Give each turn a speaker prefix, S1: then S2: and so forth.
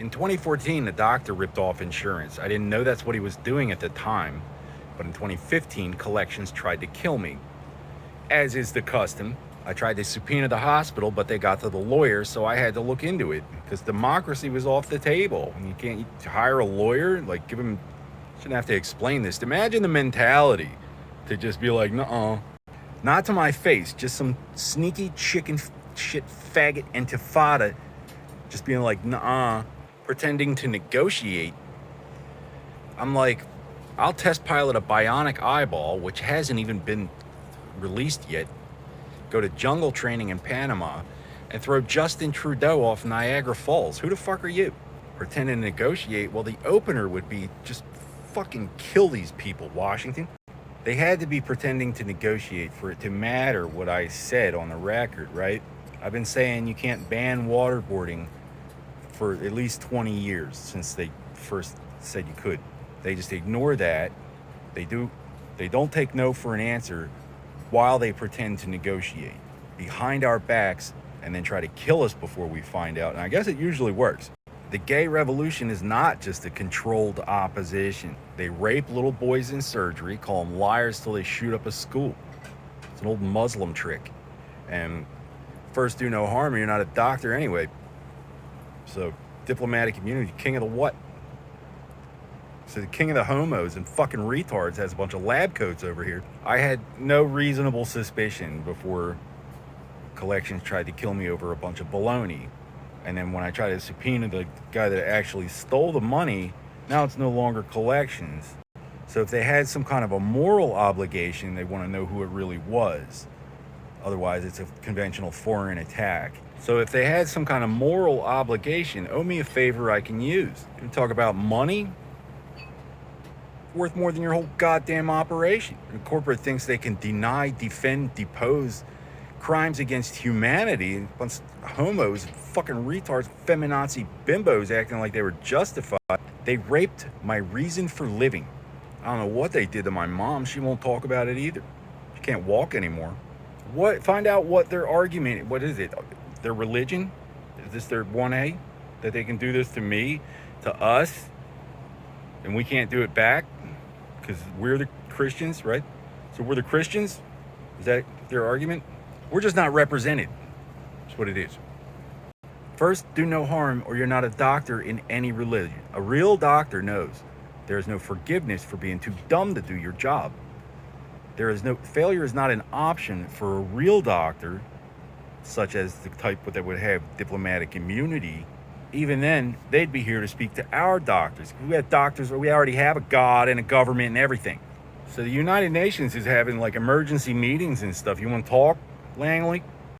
S1: In 2014, the doctor ripped off insurance. I didn't know that's what he was doing at the time, but in 2015, collections tried to kill me. As is the custom, I tried to subpoena the hospital, but they got to the lawyer, so I had to look into it, because democracy was off the table. You can't hire a lawyer, like give him, shouldn't have to explain this. Imagine the mentality to just be like, nuh-uh. Not to my face, just some sneaky chicken shit faggot intifada, just being like, nuh-uh, pretending to negotiate. I'm like, I'll test pilot a bionic eyeball, which hasn't even been released yet, go to jungle training in Panama, and throw Justin Trudeau off Niagara Falls. Who the fuck are you? Pretending to negotiate? Well, the opener would be just fucking kill these people, Washington. They had to be pretending to negotiate for it to matter what I said on the record, right? I've been saying you can't ban waterboarding for at least 20 years since they first said you could. They just ignore that. They don't take no for an answer while they pretend to negotiate behind our backs and then try to kill us before we find out. And I guess it usually works. The gay revolution is not just a controlled opposition. They rape little boys in surgery, call them liars till they shoot up a school. It's an old Muslim trick. And first do no harm, or you're not a doctor anyway. So diplomatic immunity, king of the what? So the king of the homos and fucking retards has a bunch of lab coats over here. I had no reasonable suspicion before collections tried to kill me over a bunch of baloney. And then when I tried to subpoena the guy that actually stole the money, now it's no longer collections. So if they had some kind of a moral obligation, they want to know who it really was. Otherwise, it's a conventional foreign attack. So if they had some kind of moral obligation, owe me a favor I can use. You talk about money? Worth more than your whole goddamn operation. The corporate thinks they can deny, defend, depose crimes against humanity. A bunch of homos, fucking retards, feminazi bimbos acting like they were justified. They raped my reason for living. I don't know what they did to my mom. She won't talk about it either. She can't walk anymore. Find out what their argument, what is it? Their religion? Is this their 1A? That they can do this to me, to us, and we can't do it back? Because we're the Christians, right? So we're the Christians? Is that their argument? We're just not represented. That's what it is. First, do no harm, or you're not a doctor in any religion. A real doctor knows there is no forgiveness for being too dumb to do your job. Failure is not an option for a real doctor, such as the type that would have diplomatic immunity. Even then, they'd be here to speak to our doctors. We have doctors, we already have a God and a government and everything. So the United Nations is having like emergency meetings and stuff. You want to talk, Langley?